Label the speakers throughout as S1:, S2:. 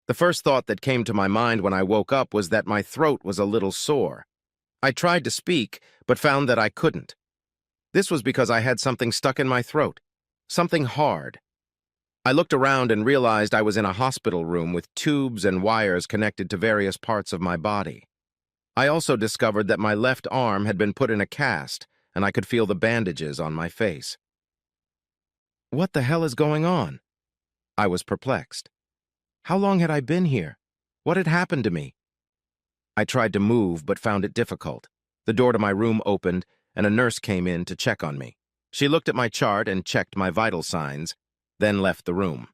S1: The first thought that came to my mind when I woke up was that my throat was a little sore. I tried to speak, but found that I couldn't. This was because I had something stuck in my throat, something hard. I looked around and realized I was in a hospital room with tubes and wires connected to various parts of my body. I also discovered that my left arm had been put in a cast, and I could feel the bandages on my face. What the hell is going on? I was perplexed. How long had I been here? What had happened to me? I tried to move, but found it difficult. The door to my room opened, and a nurse came in to check on me. She looked at my chart and checked my vital signs, then left the room.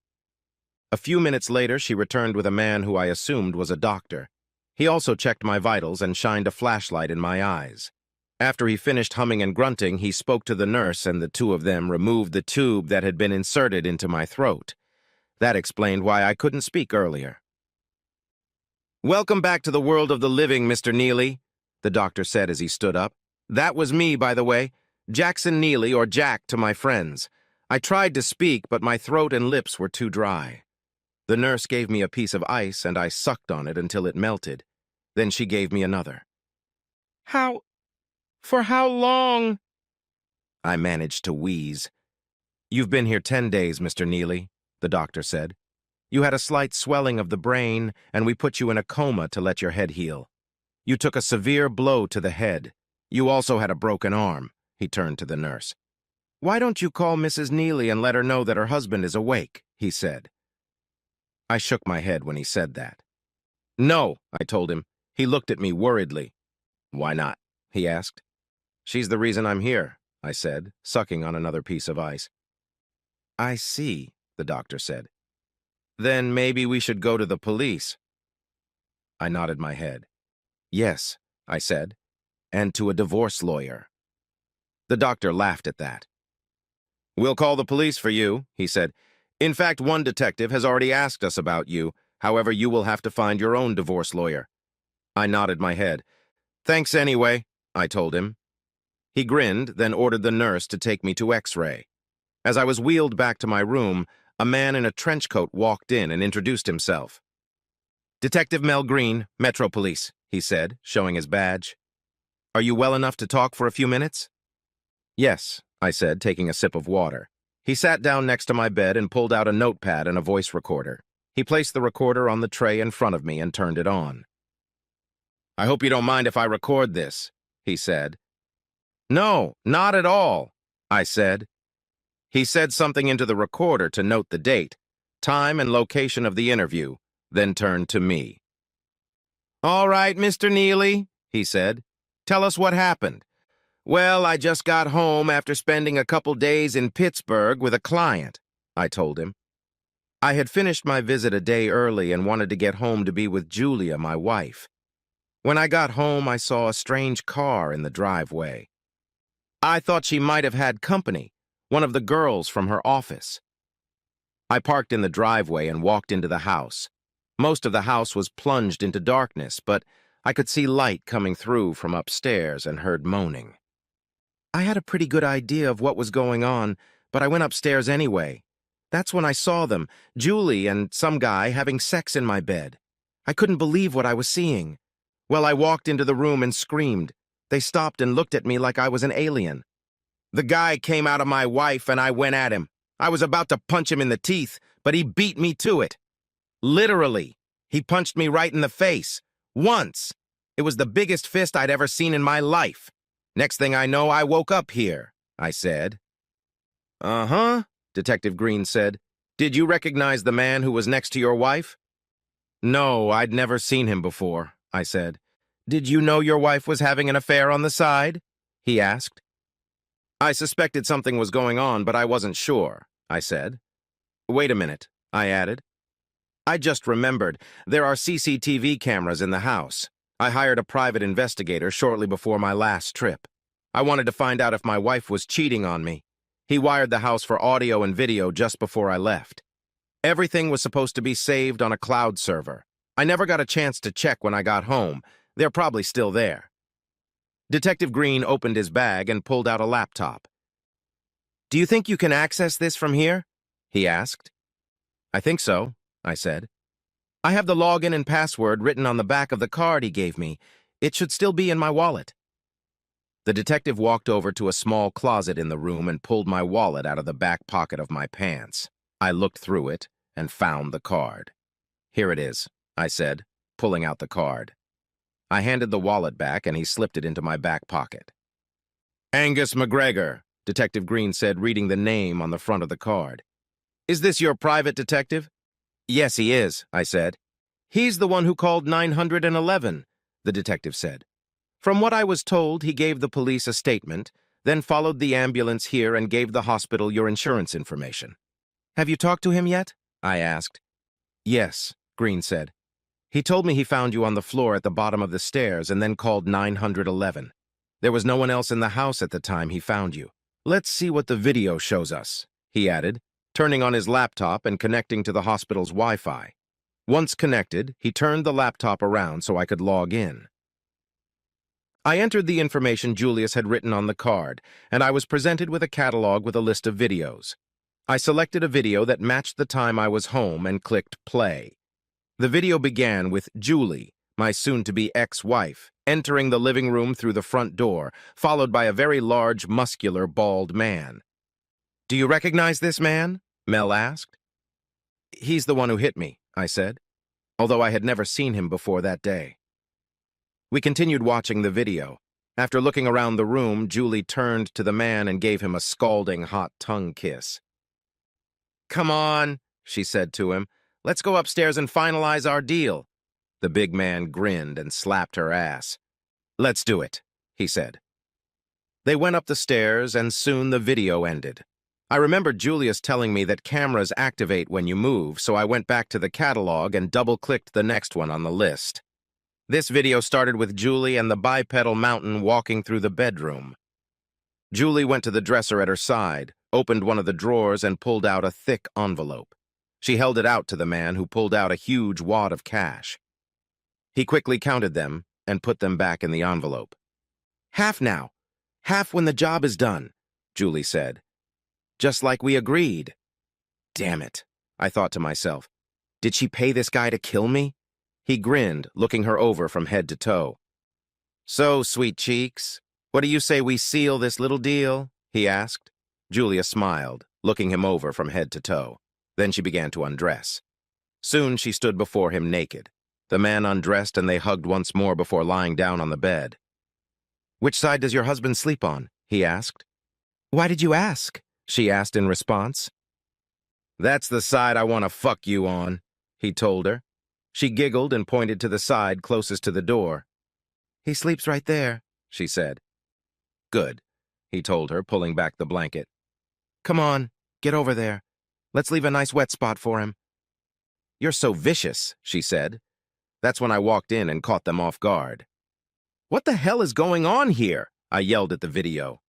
S1: A few minutes later, she returned with a man who I assumed was a doctor. He also checked my vitals and shined a flashlight in my eyes. After he finished humming and grunting, he spoke to the nurse, and the two of them removed the tube that had been inserted into my throat. That explained why I couldn't speak earlier. "Welcome back to the world of the living, Mr. Neely," the doctor said as he stood up. "That was me, by the way. Jackson Neely, or Jack to my friends. I tried to speak, but my throat and lips were too dry. The nurse gave me a piece of ice, and I sucked on it until it melted. Then she gave me another. For how long?" I managed to wheeze. "You've been here 10 days, Mr. Neely," the doctor said. "You had a slight swelling of the brain, and we put you in a coma to let your head heal. You took a severe blow to the head. You also had a broken arm," he turned to the nurse. "Why don't you call Mrs. Neely and let her know that her husband is awake?" he said. I shook my head when he said that. "No," I told him. He looked at me worriedly. "Why not?" he asked. "She's the reason I'm here," I said, sucking on another piece of ice. "I see," the doctor said. "Then maybe we should go to the police." I nodded my head. "Yes," I said, "and to a divorce lawyer." The doctor laughed at that. "We'll call the police for you," he said. "In fact, one detective has already asked us about you. However, you will have to find your own divorce lawyer." I nodded my head. "Thanks anyway," I told him. He grinned, then ordered the nurse to take me to X-ray. As I was wheeled back to my room, a man in a trench coat walked in and introduced himself. "Detective Mel Green, Metro Police," he said, showing his badge. "Are you well enough to talk for a few minutes?" "Yes," I said, taking a sip of water. He sat down next to my bed and pulled out a notepad and a voice recorder. He placed the recorder on the tray in front of me and turned it on. "I hope you don't mind if I record this," he said. "No, not at all," I said. He said something into the recorder to note the date, time, and location of the interview, then turned to me. "All right, Mr. Neely," he said. "Tell us what happened." "Well, I just got home after spending a couple days in Pittsburgh with a client," I told him. I had finished my visit a day early and wanted to get home to be with Julia, my wife. When I got home, I saw a strange car in the driveway. I thought she might have had company, one of the girls from her office. I parked in the driveway and walked into the house. Most of the house was plunged into darkness, but I could see light coming through from upstairs and heard moaning. I had a pretty good idea of what was going on, but I went upstairs anyway. That's when I saw them, Julie and some guy, having sex in my bed. I couldn't believe what I was seeing. Well, I walked into the room and screamed. They stopped and looked at me like I was an alien. The guy came out of my wife and I went at him. I was about to punch him in the teeth, but he beat me to it. Literally, he punched me right in the face. Once. It was the biggest fist I'd ever seen in my life. Next thing I know, I woke up here, I said. "Uh-huh," Detective Green said. "Did you recognize the man who was next to your wife?" "No, I'd never seen him before," I said. "Did you know your wife was having an affair on the side?" he asked. I suspected something was going on, but I wasn't sure, I said. "Wait a minute," I added. "I just remembered, there are CCTV cameras in the house. I hired a private investigator shortly before my last trip. I wanted to find out if my wife was cheating on me. He wired the house for audio and video just before I left. Everything was supposed to be saved on a cloud server. I never got a chance to check when I got home. They're probably still there." Detective Green opened his bag and pulled out a laptop. "Do you think you can access this from here?" he asked. "I think so," I said. I have the login and password written on the back of the card he gave me. It should still be in my wallet. The detective walked over to a small closet in the room and pulled my wallet out of the back pocket of my pants. I looked through it and found the card. Here it is, I said, pulling out the card. I handed the wallet back and he slipped it into my back pocket. Angus McGregor, Detective Green said, reading the name on the front of the card. Is this your private detective? Yes, he is, I said. He's the one who called 911, the detective said. From what I was told, he gave the police a statement, then followed the ambulance here and gave the hospital your insurance information. Have you talked to him yet? I asked. Yes, Green said. He told me he found you on the floor at the bottom of the stairs and then called 911. There was no one else in the house at the time he found you. Let's see what the video shows us, he added, turning on his laptop and connecting to the hospital's Wi-Fi. Once connected, he turned the laptop around so I could log in. I entered the information Julius had written on the card, and I was presented with a catalog with a list of videos. I selected a video that matched the time I was home and clicked play. The video began with Julie, my soon-to-be ex-wife, entering the living room through the front door, followed by a very large, muscular, bald man. Do you recognize this man? Mel asked. He's the one who hit me, I said, although I had never seen him before that day. We continued watching the video. After looking around the room, Julie turned to the man and gave him a scalding hot tongue kiss. Come on, she said to him. Let's go upstairs and finalize our deal. The big man grinned and slapped her ass. Let's do it, he said. They went up the stairs and soon the video ended. I remembered Julius telling me that cameras activate when you move, so I went back to the catalog and double-clicked the next one on the list. This video started with Julie and the bipedal mountain walking through the bedroom. Julie went to the dresser at her side, opened one of the drawers, and pulled out a thick envelope. She held it out to the man, who pulled out a huge wad of cash. He quickly counted them and put them back in the envelope. Half now. Half when the job is done, Julie said. Just like we agreed. Damn it, I thought to myself. Did she pay this guy to kill me? He grinned, looking her over from head to toe. So, sweet cheeks, what do you say we seal this little deal? He asked. Julia smiled, looking him over from head to toe. Then she began to undress. Soon she stood before him naked. The man undressed and they hugged once more before lying down on the bed. Which side does your husband sleep on? He asked. Why did you ask? She asked in response. That's the side I want to fuck you on, he told her. She giggled and pointed to the side closest to the door. He sleeps right there, she said. Good, he told her, pulling back the blanket. Come on, get over there. Let's leave a nice wet spot for him. You're so vicious, she said. That's when I walked in and caught them off guard. What the hell is going on here? I yelled at the video.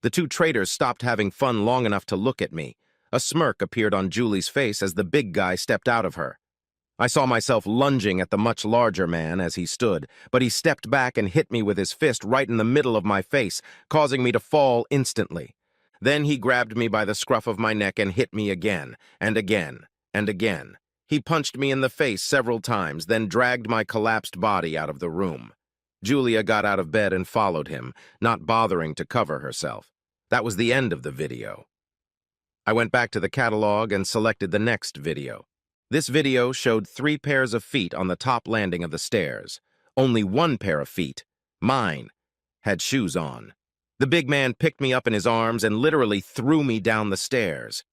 S1: The two traitors stopped having fun long enough to look at me. A smirk appeared on Julie's face as the big guy stepped out of her. I saw myself lunging at the much larger man as he stood, but he stepped back and hit me with his fist right in the middle of my face, causing me to fall instantly. Then he grabbed me by the scruff of my neck and hit me again, and again, and again. He punched me in the face several times, then dragged my collapsed body out of the room. Julia got out of bed and followed him, not bothering to cover herself. That was the end of the video. I went back to the catalog and selected the next video. This video showed 3 pairs of feet on the top landing of the stairs. Only one pair of feet, mine, had shoes on. The big man picked me up in his arms and literally threw me down the stairs.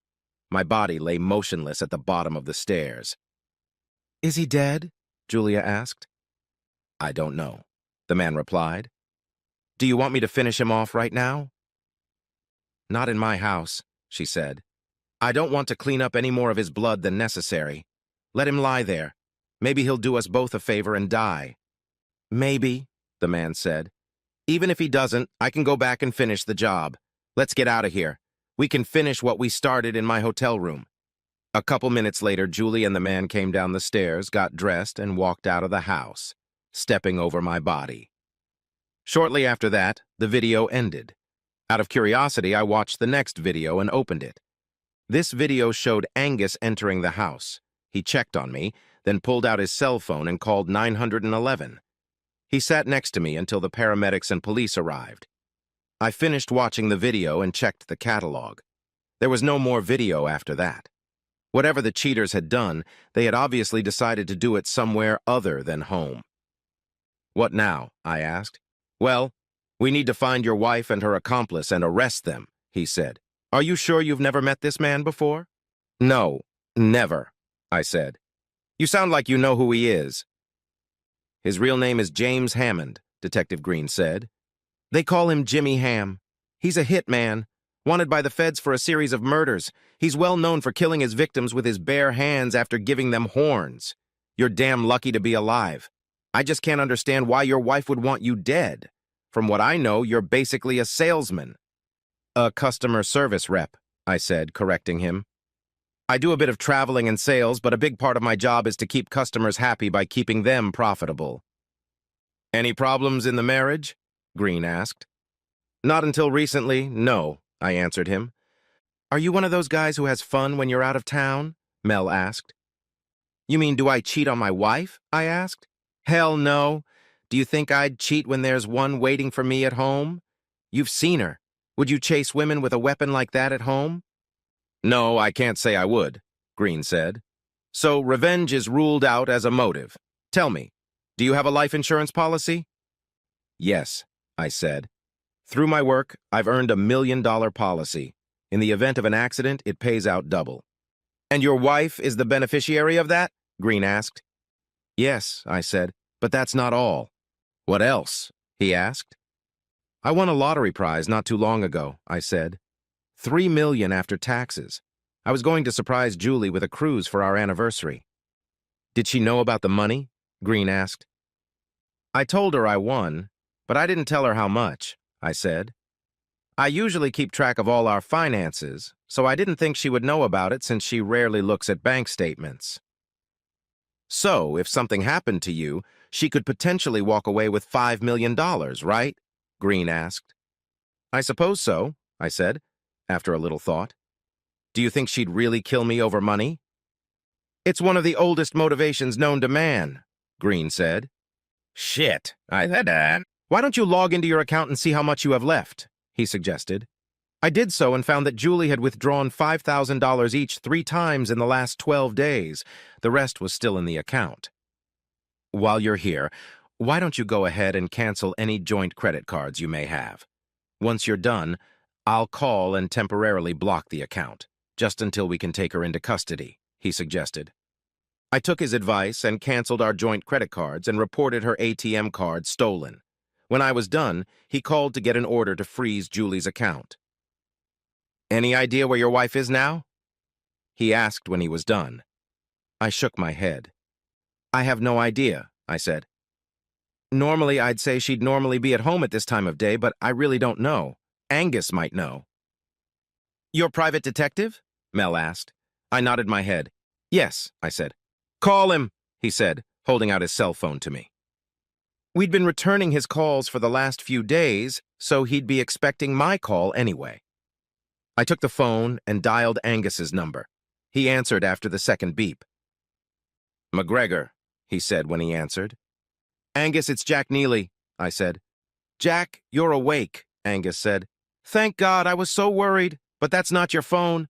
S1: My body lay motionless at the bottom of the stairs. Is he dead? Julia asked. I don't know, the man replied. Do you want me to finish him off right now? Not in my house, she said. I don't want to clean up any more of his blood than necessary. Let him lie there. Maybe he'll do us both a favor and die. Maybe, the man said. Even if he doesn't, I can go back and finish the job. Let's get out of here. We can finish what we started in my hotel room. A couple minutes later, Julie and the man came down the stairs, got dressed, and walked out of the house, stepping over my body. Shortly after that, the video ended. Out of curiosity, I watched the next video and opened it. This video showed Angus entering the house. He checked on me, then pulled out his cell phone and called 911. He sat next to me until the paramedics and police arrived. I finished watching the video and checked the catalog. There was no more video after that. Whatever the cheaters had done, they had obviously decided to do it somewhere other than home. "What now?" I asked. "Well, we need to find your wife and her accomplice and arrest them," he said. "Are you sure you've never met this man before?" "No, never," I said. "You sound like you know who he is." "His real name is James Hammond," Detective Green said. "They call him Jimmy Ham. He's a hitman, wanted by the feds for a series of murders. He's well known for killing his victims with his bare hands after giving them horns. You're damn lucky to be alive. I just can't understand why your wife would want you dead. From what I know, you're basically a salesman." "A customer service rep," I said, correcting him. "I do a bit of traveling and sales, but a big part of my job is to keep customers happy by keeping them profitable." "Any problems in the marriage?" Green asked. "Not until recently, no," I answered him. "Are you one of those guys who has fun when you're out of town?" Mel asked. "You mean, do I cheat on my wife?" I asked. "Hell no. Do you think I'd cheat when there's one waiting for me at home? You've seen her. Would you chase women with a weapon like that at home?" "No, I can't say I would," Green said. "So revenge is ruled out as a motive. Tell me, do you have a life insurance policy?" "Yes," I said. "Through my work, I've earned $1 million policy. In the event of an accident, it pays out double." "And your wife is the beneficiary of that?" Green asked. "Yes," I said, "but that's not all." "What else?" he asked. "I won a lottery prize not too long ago," I said. $3 million after taxes. I was going to surprise Julie with a cruise for our anniversary." "Did she know about the money?" Green asked. "I told her I won, but I didn't tell her how much," I said. "I usually keep track of all our finances, so I didn't think she would know about it since she rarely looks at bank statements." "So, if something happened to you, she could potentially walk away with $5 million, right?" Green asked. "I suppose so," I said, after a little thought. "Do you think she'd really kill me over money?" "It's one of the oldest motivations known to man," Green said. "Shit, I said that. Why don't you log into your account and see how much you have left?" he suggested. I did so and found that Julie had withdrawn $5,000 each 3 times in the last 12 days. The rest was still in the account. "While you're here, why don't you go ahead and cancel any joint credit cards you may have? Once you're done, I'll call and temporarily block the account, just until we can take her into custody," he suggested. I took his advice and canceled our joint credit cards and reported her ATM card stolen. When I was done, he called to get an order to freeze Julie's account. "Any idea where your wife is now?" he asked when he was done. I shook my head. "I have no idea," I said. "Normally, I'd say she'd normally be at home at this time of day, but I really don't know. Angus might know." "Your private detective?" Mel asked. I nodded my head. "Yes," I said. "Call him," he said, holding out his cell phone to me. We'd been returning his calls for the last few days, so he'd be expecting my call anyway. I took the phone and dialed Angus's number. He answered after the second beep. "McGregor," he said when he answered. "Angus, it's Jack Neely," I said. "Jack, you're awake," Angus said. "Thank God, I was so worried, but that's not your phone."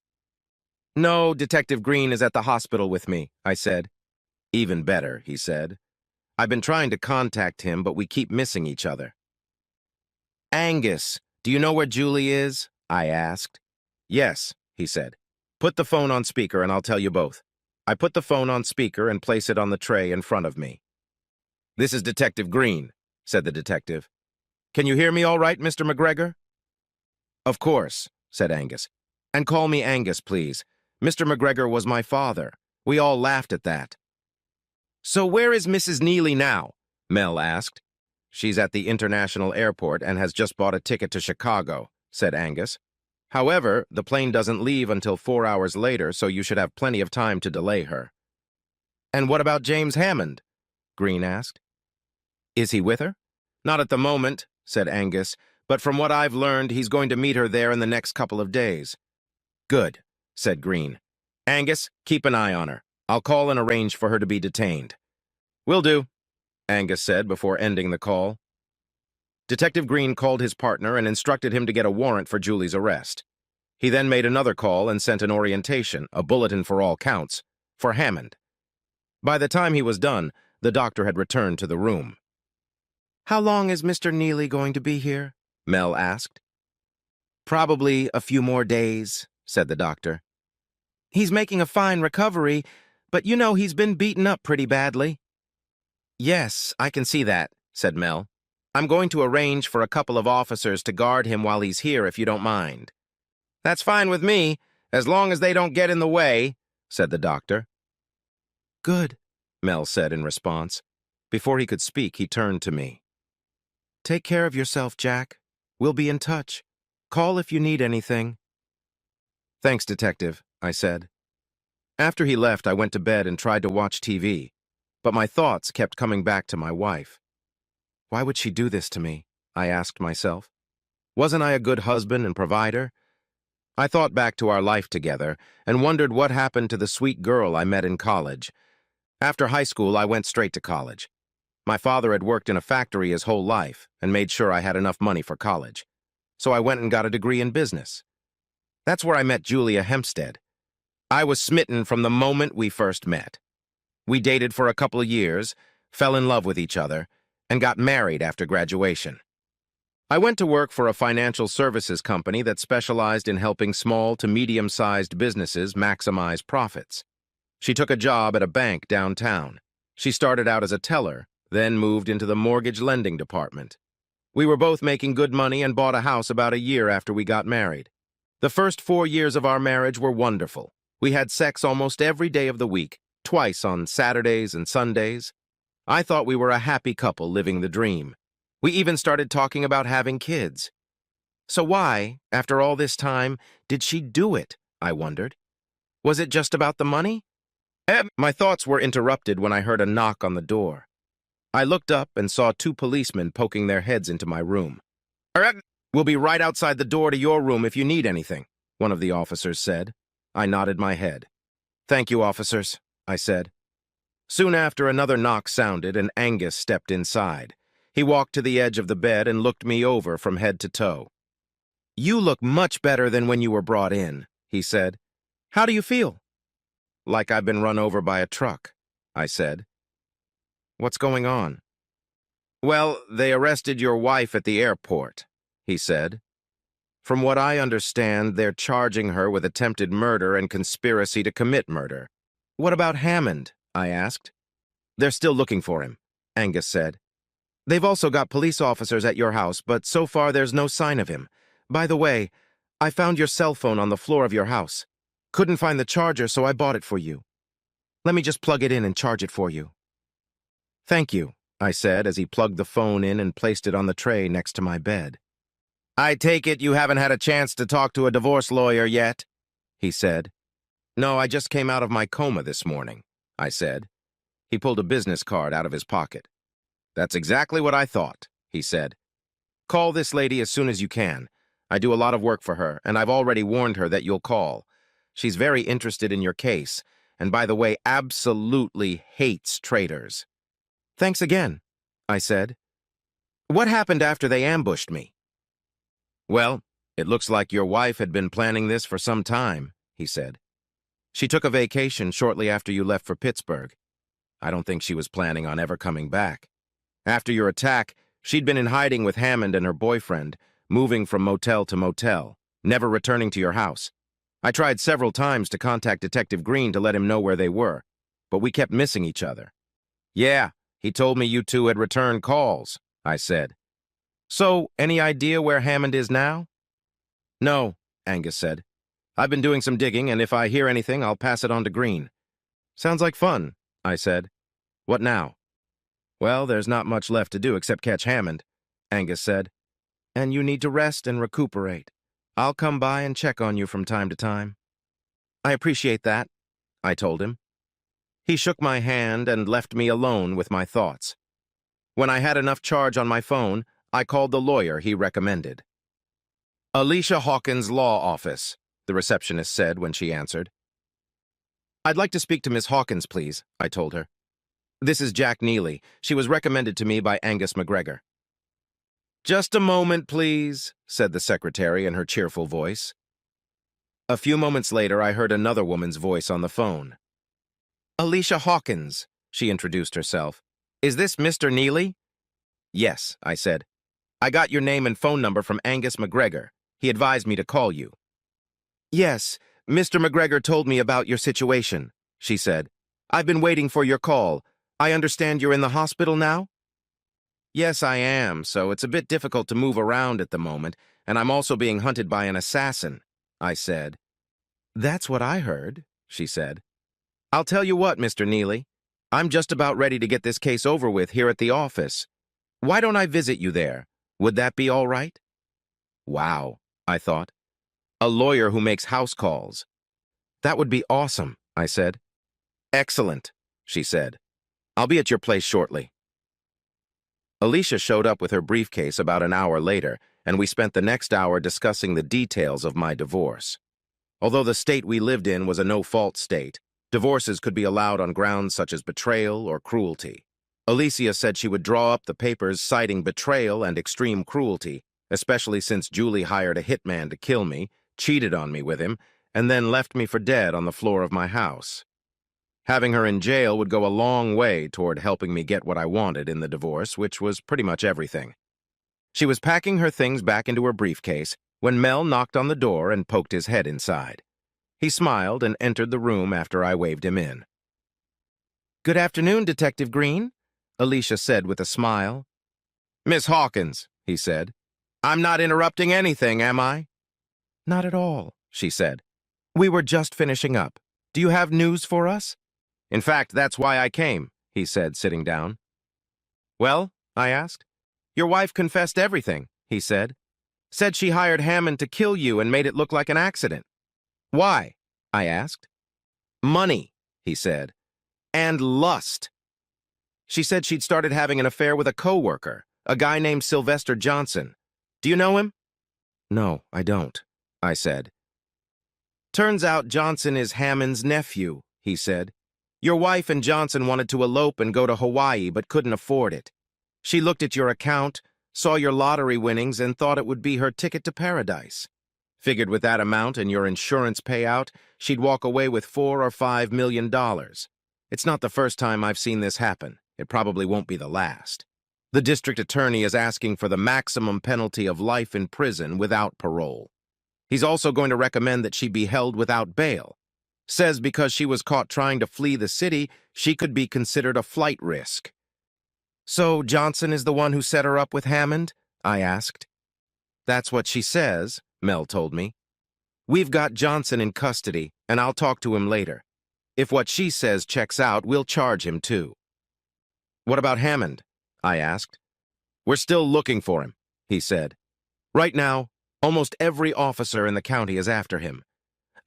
S1: "No, Detective Green is at the hospital with me," I said. "Even better," he said. "I've been trying to contact him, but we keep missing each other." "Angus, do you know where Julie is?" I asked. "Yes," he said. "Put the phone on speaker and I'll tell you both." I put the phone on speaker and placed it on the tray in front of me. "This is Detective Green," said the detective. "Can you hear me all right, Mr. McGregor?" "Of course," said Angus. "And call me Angus, please. Mr. McGregor was my father. We all laughed at that." "So where is Mrs. Neely now?" Mel asked. "She's at the international airport and has just bought a ticket to Chicago," said Angus. "However, the plane doesn't leave until 4 hours later, so you should have plenty of time to delay her." "And what about James Hammond?" Green asked. "Is he with her?" "Not at the moment," said Angus, "but from what I've learned, he's going to meet her there in the next couple of days." "Good," said Green. "Angus, keep an eye on her. I'll call and arrange for her to be detained. Will do, Angus said before ending the call. Detective Green called his partner and instructed him to get a warrant for Julie's arrest. He then made another call and sent an orientation, a bulletin for all counts, for Hammond. By the time he was done, the doctor had returned to the room. "How long is Mr. Neely going to be here?" Mel asked. "Probably a few more days," said the doctor. "He's making a fine recovery, but you know he's been beaten up pretty badly." "Yes, I can see that," said Mel. "I'm going to arrange for a couple of officers to guard him while he's here, if you don't mind." "That's fine with me, as long as they don't get in the way," said the doctor. "Good," Mel said in response. Before he could speak, he turned to me. "Take care of yourself, Jack. We'll be in touch. Call if you need anything." "Thanks, Detective," I said. After he left, I went to bed and tried to watch TV, but my thoughts kept coming back to my wife. Why would she do this to me? I asked myself. Wasn't I a good husband and provider? I thought back to our life together and wondered what happened to the sweet girl I met in college. After high school, I went straight to college. My father had worked in a factory his whole life and made sure I had enough money for college. So I went and got a degree in business. That's where I met Julia Hempstead. I was smitten from the moment we first met. We dated for a couple of years, fell in love with each other, and got married after graduation. I went to work for a financial services company that specialized in helping small to medium-sized businesses maximize profits. She took a job at a bank downtown. She started out as a teller, then moved into the mortgage lending department. We were both making good money and bought a house about a year after we got married. The first 4 years of our marriage were wonderful. We had sex almost every day of the week, twice on Saturdays and Sundays. I thought we were a happy couple living the dream. We even started talking about having kids. So why, after all this time, did she do it, I wondered? Was it just about the money? My thoughts were interrupted when I heard a knock on the door. I looked up and saw 2 policemen poking their heads into my room. "We'll be right outside the door to your room if you need anything," one of the officers said. I nodded my head. "Thank you, officers," I said. Soon after, another knock sounded and Angus stepped inside. He walked to the edge of the bed and looked me over from head to toe. "You look much better than when you were brought in," he said. "How do you feel?" "Like I've been run over by a truck," I said. "What's going on?" "Well, they arrested your wife at the airport," he said. "From what I understand, they're charging her with attempted murder and conspiracy to commit murder." "What about Hammond?" I asked. "They're still looking for him," Angus said. "They've also got police officers at your house, but so far there's no sign of him. By the way, I found your cell phone on the floor of your house. Couldn't find the charger, so I bought it for you. Let me just plug it in and charge it for you." "Thank you," I said as he plugged the phone in and placed it on the tray next to my bed. "I take it you haven't had a chance to talk to a divorce lawyer yet?" he said. "No, I just came out of my coma this morning," I said. He pulled a business card out of his pocket. "That's exactly what I thought," he said. "Call this lady as soon as you can. I do a lot of work for her, and I've already warned her that you'll call. She's very interested in your case, and by the way, absolutely hates traitors." "Thanks again," I said. "What happened after they ambushed me?" "Well, it looks like your wife had been planning this for some time," he said. "She took a vacation shortly after you left for Pittsburgh. I don't think she was planning on ever coming back. After your attack, she'd been in hiding with Hammond and her boyfriend, moving from motel to motel, never returning to your house. I tried several times to contact Detective Green to let him know where they were, but we kept missing each other." "Yeah, he told me you two had returned calls," I said. "So, any idea where Hammond is now?" "No," Angus said. "I've been doing some digging, and if I hear anything, I'll pass it on to Green." "Sounds like fun," I said. "What now?" "Well, there's not much left to do except catch Hammond," Angus said. "And you need to rest and recuperate. I'll come by and check on you from time to time." "I appreciate that," I told him. He shook my hand and left me alone with my thoughts. When I had enough charge on my phone, I called the lawyer he recommended. "Alicia Hawkins' law office," the receptionist said when she answered. I'd like to speak to Miss Hawkins, please, I told her. This is Jack Neely. She was recommended to me by Angus McGregor. Just a moment, please, said the secretary in her cheerful voice. A few moments later, I heard another woman's voice on the phone. Alicia Hawkins, she introduced herself. Is this Mr. Neely? Yes, I said. I got your name and phone number from Angus McGregor. He advised me to call you. Yes, Mr. McGregor told me about your situation, she said. I've been waiting for your call. I understand you're in the hospital now? Yes, I am, so it's a bit difficult to move around at the moment, and I'm also being hunted by an assassin, I said. That's what I heard, she said. I'll tell you what, Mr. Neely. I'm just about ready to get this case over with here at the office. Why don't I visit you there? Would that be all right? Wow, I thought. A lawyer who makes house calls. That would be awesome, I said. Excellent, she said. I'll be at your place shortly. Alicia showed up with her briefcase about an hour later, and we spent the next hour discussing the details of my divorce. Although the state we lived in was a no-fault state, divorces could be allowed on grounds such as betrayal or cruelty. Alicia said she would draw up the papers citing betrayal and extreme cruelty, especially since Julie hired a hitman to kill me, cheated on me with him, and then left me for dead on the floor of my house. Having her in jail would go a long way toward helping me get what I wanted in the divorce, which was pretty much everything. She was packing her things back into her briefcase when Mel knocked on the door and poked his head inside. He smiled and entered the room after I waved him in. Good afternoon, Detective Green, Alicia said with a smile. Miss Hawkins, he said. I'm not interrupting anything, am I? Not at all, she said. We were just finishing up. Do you have news for us? In fact, that's why I came, he said, sitting down. Well, I asked. Your wife confessed everything, he said. Said she hired Hammond to kill you and made it look like an accident. Why? I asked. Money, he said. And lust. She said she'd started having an affair with a coworker, a guy named Sylvester Johnson. Do you know him? No, I don't, I said. Turns out Johnson is Hammond's nephew, he said. Your wife and Johnson wanted to elope and go to Hawaii but couldn't afford it. She looked at your account, saw your lottery winnings, and thought it would be her ticket to paradise. Figured with that amount and your insurance payout, she'd walk away with $4 or $5 million. It's not the first time I've seen this happen. It probably won't be the last. The district attorney is asking for the maximum penalty of life in prison without parole. He's also going to recommend that she be held without bail. Says because she was caught trying to flee the city, she could be considered a flight risk. So Johnson is the one who set her up with Hammond? I asked. That's what she says, Mel told me. We've got Johnson in custody, and I'll talk to him later. If what she says checks out, we'll charge him too. What about Hammond? I asked. We're still looking for him, he said. Right now, almost every officer in the county is after him.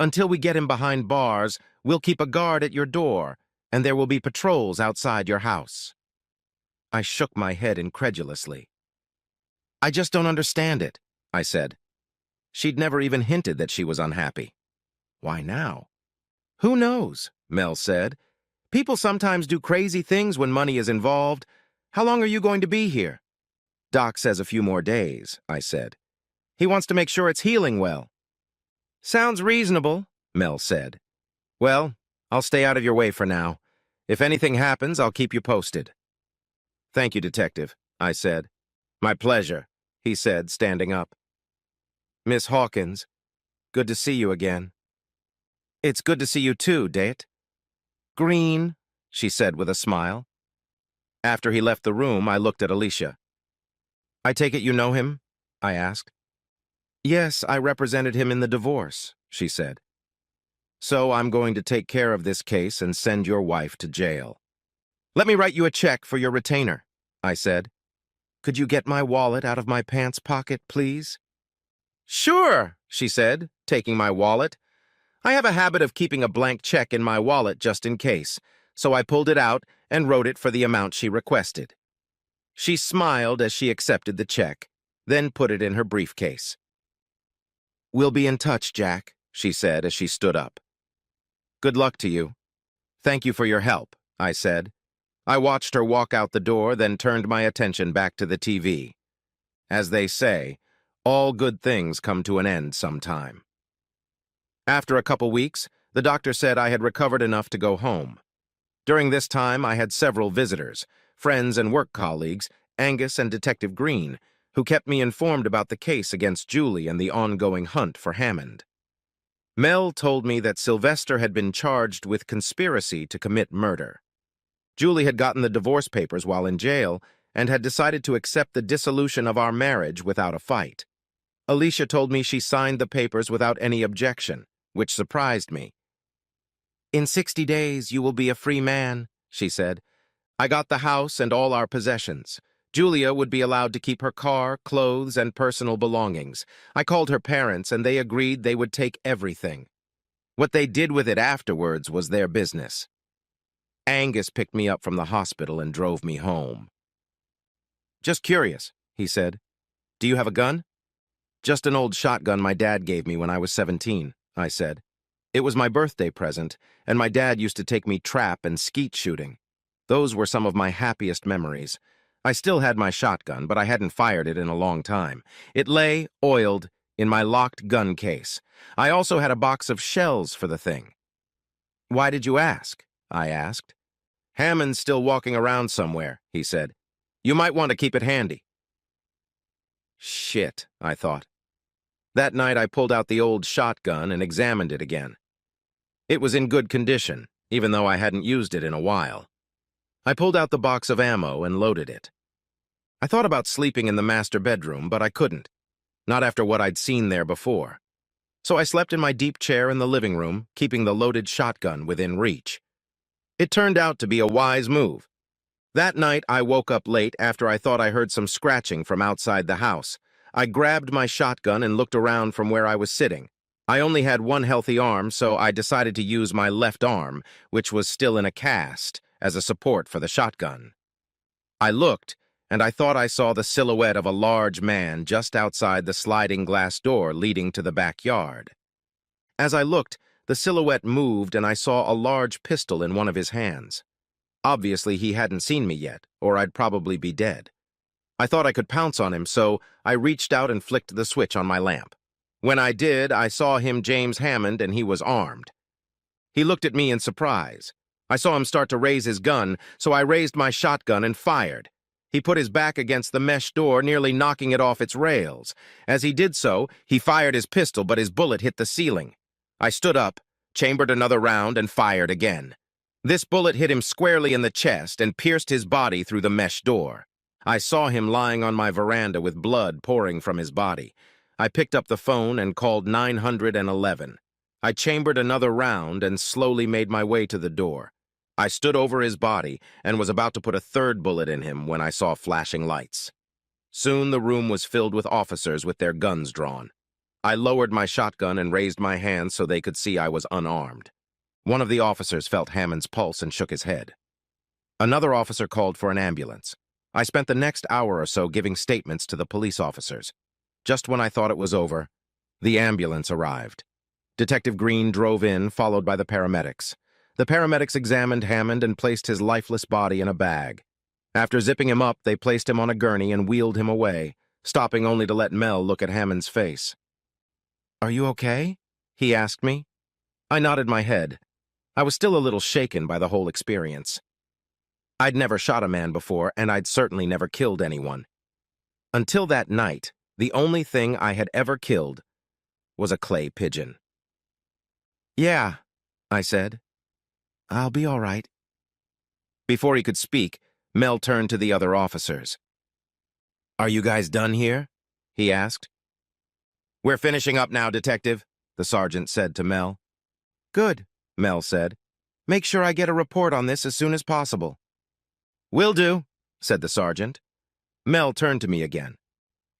S1: Until we get him behind bars, we'll keep a guard at your door, and there will be patrols outside your house. I shook my head incredulously. I just don't understand it, I said. She'd never even hinted that she was unhappy. Why now? Who knows, Mel said. People sometimes do crazy things when money is involved. How long are you going to be here? Doc says a few more days, I said. He wants to make sure it's healing well. Sounds reasonable, Mel said. Well, I'll stay out of your way for now. If anything happens, I'll keep you posted. Thank you, Detective, I said. My pleasure, he said, standing up. Miss Hawkins, good to see you again. It's good to see you too, Det. Green, she said with a smile. After he left the room, I looked at Alicia. I take it you know him? I asked. Yes, I represented him in the divorce, she said. So I'm going to take care of this case and send your wife to jail. Let me write you a check for your retainer, I said. Could you get my wallet out of my pants pocket, please? Sure, she said, taking my wallet. I have a habit of keeping a blank check in my wallet just in case, so I pulled it out and wrote it for the amount she requested. She smiled as she accepted the check, then put it in her briefcase. We'll be in touch, Jack, she said as she stood up. Good luck to you, Thank you for your help, I said. I watched her walk out the door, then turned my attention back to the TV. As they say, all good things come to an end sometime. After a couple weeks, the doctor said I had recovered enough to go home. During this time, I had several visitors, friends and work colleagues, Angus and Detective Green, who kept me informed about the case against Julie and the ongoing hunt for Hammond. Mel told me that Sylvester had been charged with conspiracy to commit murder. Julie had gotten the divorce papers while in jail and had decided to accept the dissolution of our marriage without a fight. Alicia told me she signed the papers without any objection, which surprised me. "In 60 days, you will be a free man," she said. "I got the house and all our possessions. Julia would be allowed to keep her car, clothes, and personal belongings. I called her parents, and they agreed they would take everything. What they did with it afterwards was their business." Angus picked me up from the hospital and drove me home. "Just curious," he said. "Do you have a gun?" "Just an old shotgun my dad gave me when I was 17, I said. "It was my birthday present, and my dad used to take me trap and skeet shooting. Those were some of my happiest memories. I still had my shotgun, but I hadn't fired it in a long time. It lay, oiled, in my locked gun case. I also had a box of shells for the thing." "Why did you ask?" I asked. "Hammond's still walking around somewhere," he said. "You might want to keep it handy." Shit, I thought. That night I pulled out the old shotgun and examined it again. It was in good condition, even though I hadn't used it in a while. I pulled out the box of ammo and loaded it. I thought about sleeping in the master bedroom, but I couldn't. Not after what I'd seen there before. So I slept in my deep chair in the living room, keeping the loaded shotgun within reach. It turned out to be a wise move. That night, I woke up late after I thought I heard some scratching from outside the house. I grabbed my shotgun and looked around from where I was sitting. I only had one healthy arm, so I decided to use my left arm, which was still in a cast, as a support for the shotgun. I looked, and I thought I saw the silhouette of a large man just outside the sliding glass door leading to the backyard. As I looked, the silhouette moved and I saw a large pistol in one of his hands. Obviously, he hadn't seen me yet, or I'd probably be dead. I thought I could pounce on him, so I reached out and flicked the switch on my lamp. When I did, I saw him James Hammond, and he was armed. He looked at me in surprise. I saw him start to raise his gun, so I raised my shotgun and fired. He put his back against the mesh door, nearly knocking it off its rails. As he did so, he fired his pistol, but his bullet hit the ceiling. I stood up, chambered another round, and fired again. This bullet hit him squarely in the chest and pierced his body through the mesh door. I saw him lying on my veranda with blood pouring from his body. I picked up the phone and called 911. I chambered another round and slowly made my way to the door. I stood over his body and was about to put a third bullet in him when I saw flashing lights. Soon the room was filled with officers with their guns drawn. I lowered my shotgun and raised my hands so they could see I was unarmed. One of the officers felt Hammond's pulse and shook his head. Another officer called for an ambulance. I spent the next hour or so giving statements to the police officers. Just when I thought it was over, the ambulance arrived. Detective Green drove in, followed by the paramedics. The paramedics examined Hammond and placed his lifeless body in a bag. After zipping him up, they placed him on a gurney and wheeled him away, stopping only to let Mel look at Hammond's face. "Are you okay?" he asked me. I nodded my head. I was still a little shaken by the whole experience. I'd never shot a man before, and I'd certainly never killed anyone. Until that night, the only thing I had ever killed was a clay pigeon. "Yeah," I said. "I'll be all right." Before he could speak, Mel turned to the other officers. "Are you guys done here?" he asked. "We're finishing up now, Detective," the sergeant said to Mel. "Good," Mel said. "Make sure I get a report on this as soon as possible." "Will do," said the sergeant. Mel turned to me again.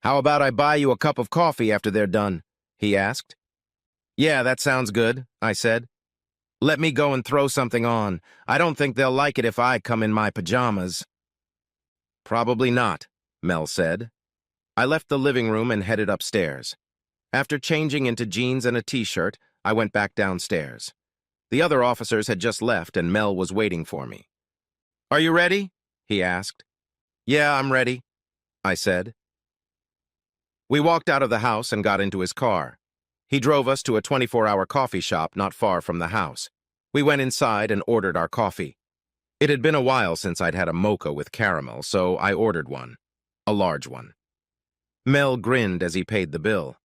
S1: "How about I buy you a cup of coffee after they're done?" he asked. "Yeah, that sounds good," I said. "Let me go and throw something on. I don't think they'll like it if I come in my pajamas." "Probably not," Mel said. I left the living room and headed upstairs. After changing into jeans and a t-shirt, I went back downstairs. The other officers had just left and Mel was waiting for me. "Are you ready?" he asked. "Yeah, I'm ready," I said. We walked out of the house and got into his car. He drove us to a 24-hour coffee shop not far from the house. We went inside and ordered our coffee. It had been a while since I'd had a mocha with caramel, so I ordered one. A large one. Mel grinned as he paid the bill.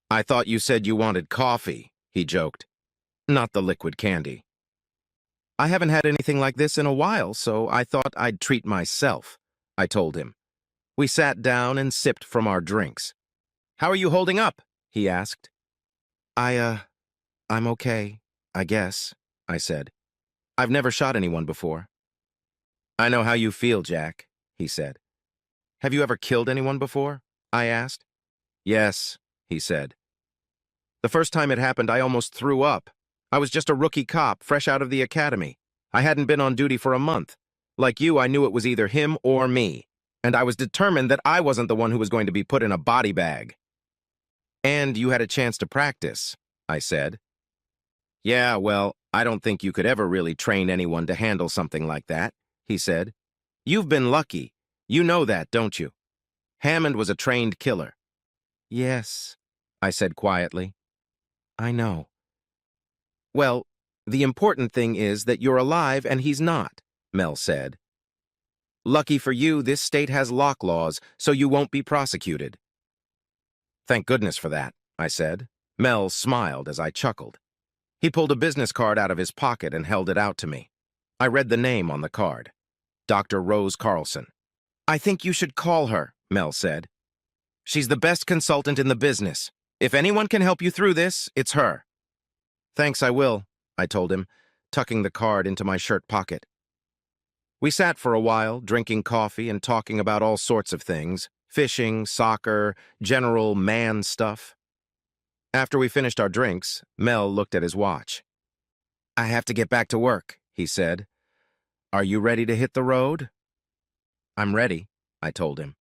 S1: "I thought you said you wanted coffee," he joked. "Not the liquid candy." "I haven't had anything like this in a while, so I thought I'd treat myself," I told him. We sat down and sipped from our drinks. "How are you holding up?" he asked. I'm okay, I guess," I said. "I've never shot anyone before." "I know how you feel, Jack," he said. "Have you ever killed anyone before?" I asked. "Yes," he said. "The first time it happened, I almost threw up. I was just a rookie cop, fresh out of the academy. I hadn't been on duty for a month. Like you, I knew it was either him or me, and I was determined that I wasn't the one who was going to be put in a body bag." "And you had a chance to practice," I said. "Yeah, well, I don't think you could ever really train anyone to handle something like that," he said. "You've been lucky. You know that, don't you? Hammond was a trained killer." "Yes," I said quietly. "I know." "Well, the important thing is that you're alive and he's not," Mel said. "Lucky for you, this state has lock laws, so you won't be prosecuted." "Thank goodness for that," I said. Mel smiled as I chuckled. He pulled a business card out of his pocket and held it out to me. I read the name on the card. Dr. Rose Carlson. "I think you should call her," Mel said. "She's the best consultant in the business. If anyone can help you through this, it's her." "Thanks, I will," I told him, tucking the card into my shirt pocket. We sat for a while, drinking coffee and talking about all sorts of things, fishing, soccer, general man stuff. After we finished our drinks, Mel looked at his watch. "I have to get back to work," he said. "Are you ready to hit the road?" "I'm ready," I told him.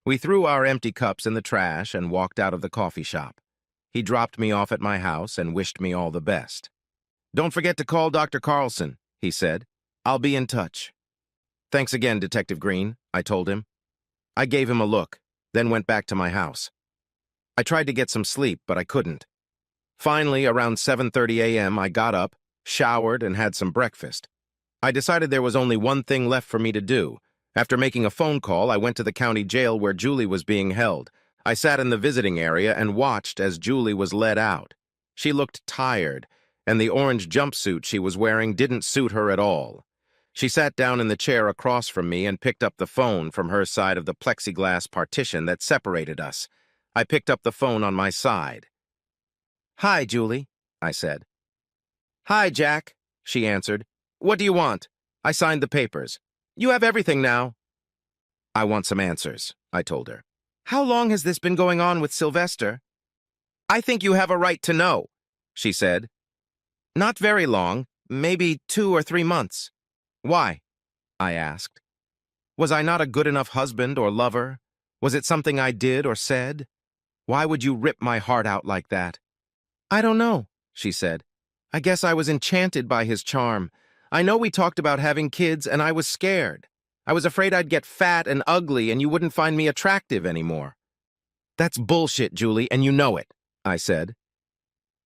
S1: We threw our empty cups in the trash and walked out of the coffee shop. He dropped me off at my house and wished me all the best. "Don't forget to call Dr. Carlson," he said. "I'll be in touch." "Thanks again, Detective Green," I told him. I gave him a look, then went back to my house. I tried to get some sleep, but I couldn't. Finally, around 7:30 a.m., I got up, showered, and had some breakfast. I decided there was only one thing left for me to do. After making a phone call, I went to the county jail where Julie was being held. I sat in the visiting area and watched as Julie was led out. She looked tired, and the orange jumpsuit she was wearing didn't suit her at all. She sat down in the chair across from me and picked up the phone from her side of the plexiglass partition that separated us. I picked up the phone on my side. "Hi, Julie," I said. "Hi, Jack," she answered. "What do you want?" I signed the papers. "You have everything now." "I want some answers," I told her. "How long has this been going on with Sylvester?" "I think you have a right to know," she said. "Not very long, maybe 2 or 3 months." "Why?" I asked. Was I not a good enough husband or lover? Was it something I did or said? Why would you rip my heart out like that? "I don't know," she said. "I guess I was enchanted by his charm. I know we talked about having kids, and I was scared. I was afraid I'd get fat and ugly and you wouldn't find me attractive anymore." "That's bullshit, Julie, and you know it," I said.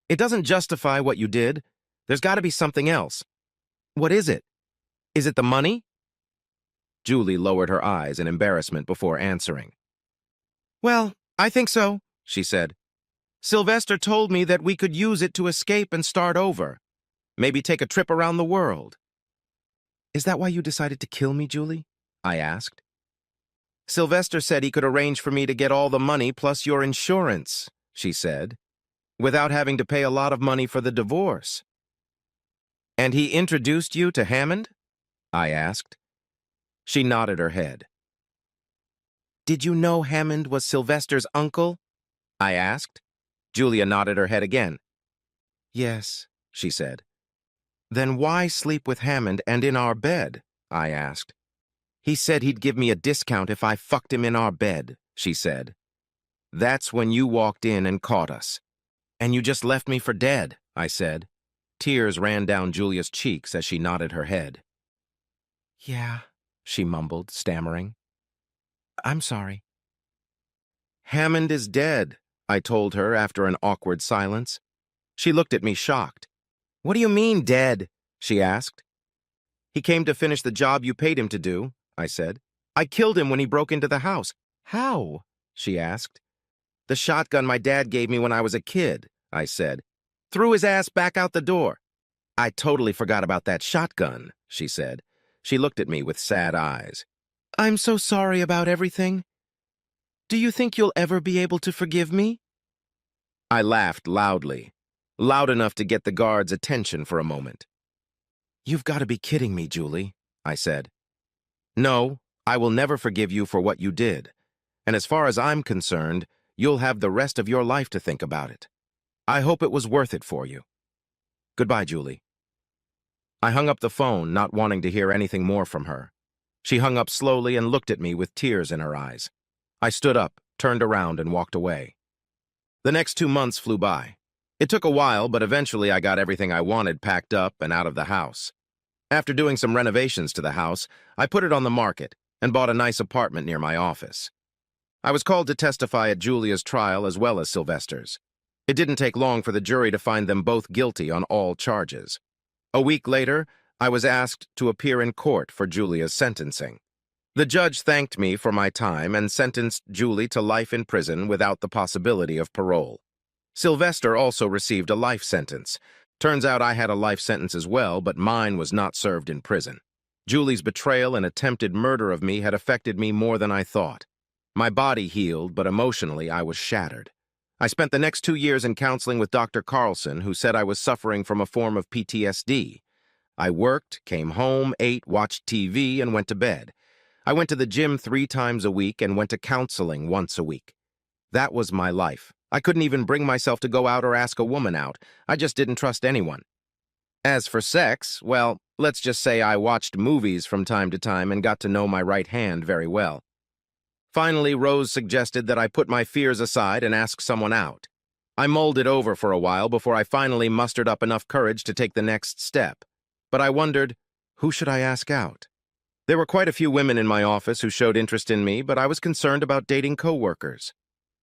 S1: "It doesn't justify what you did. There's got to be something else. What is it? Is it the money?" Julie lowered her eyes in embarrassment before answering. "Well, I think so," she said. "Sylvester told me that we could use it to escape and start over. Maybe take a trip around the world." "Is that why you decided to kill me, Julie?" I asked. "Sylvester said he could arrange for me to get all the money plus your insurance," she said, "without having to pay a lot of money for the divorce." "And he introduced you to Hammond?" I asked. She nodded her head. "Did you know Hammond was Sylvester's uncle?" I asked. Julia nodded her head again. "Yes," she said. "Then why sleep with Hammond and in our bed?" I asked. "He said he'd give me a discount if I fucked him in our bed," she said. "That's when you walked in and caught us. And you just left me for dead," I said. Tears ran down Julia's cheeks as she nodded her head. "Yeah," she mumbled, stammering. "I'm sorry." "Hammond is dead," I told her after an awkward silence. She looked at me shocked. "What do you mean, dead?" she asked. "He came to finish the job you paid him to do," I said. "I killed him when he broke into the house." "How?" she asked. "The shotgun my dad gave me when I was a kid," I said. "Threw his ass back out the door." "I totally forgot about that shotgun," she said. She looked at me with sad eyes. "I'm so sorry about everything. Do you think you'll ever be able to forgive me?" I laughed loudly, loud enough to get the guard's attention for a moment. "You've got to be kidding me, Julie," I said. "No, I will never forgive you for what you did. And as far as I'm concerned, you'll have the rest of your life to think about it. I hope it was worth it for you. Goodbye, Julie." I hung up the phone, not wanting to hear anything more from her. She hung up slowly and looked at me with tears in her eyes. I stood up, turned around, and walked away. The next 2 months flew by. It took a while, but eventually I got everything I wanted packed up and out of the house. After doing some renovations to the house, I put it on the market and bought a nice apartment near my office. I was called to testify at Julia's trial as well as Sylvester's. It didn't take long for the jury to find them both guilty on all charges. A week later, I was asked to appear in court for Julia's sentencing. The judge thanked me for my time and sentenced Julie to life in prison without the possibility of parole. Sylvester also received a life sentence. Turns out I had a life sentence as well, but mine was not served in prison. Julie's betrayal and attempted murder of me had affected me more than I thought. My body healed, but emotionally I was shattered. I spent the next 2 years in counseling with Dr. Carlson, who said I was suffering from a form of PTSD. I worked, came home, ate, watched TV, and went to bed. I went to the gym 3 times a week and went to counseling once a week. That was my life. I couldn't even bring myself to go out or ask a woman out. I just didn't trust anyone. As for sex, well, let's just say I watched movies from time to time and got to know my right hand very well. Finally, Rose suggested that I put my fears aside and ask someone out. I mulled it over for a while before I finally mustered up enough courage to take the next step. But I wondered, who should I ask out? There were quite a few women in my office who showed interest in me, but I was concerned about dating coworkers.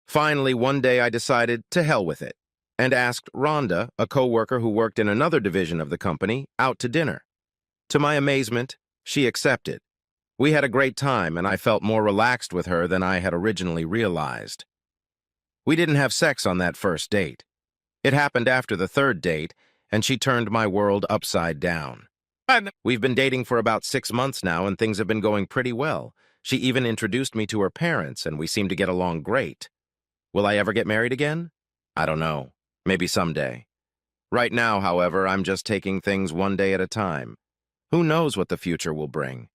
S1: Finally, one day I decided to hell with it and asked Rhonda, a coworker who worked in another division of the company, out to dinner. To my amazement, she accepted. We had a great time, and I felt more relaxed with her than I had originally realized. We didn't have sex on that first date. It happened after the 3rd date, and she turned my world upside down. We've been dating for about 6 months now, and things have been going pretty well. She even introduced me to her parents, and we seem to get along great. Will I ever get married again? I don't know. Maybe someday. Right now, however, I'm just taking things one day at a time. Who knows what the future will bring?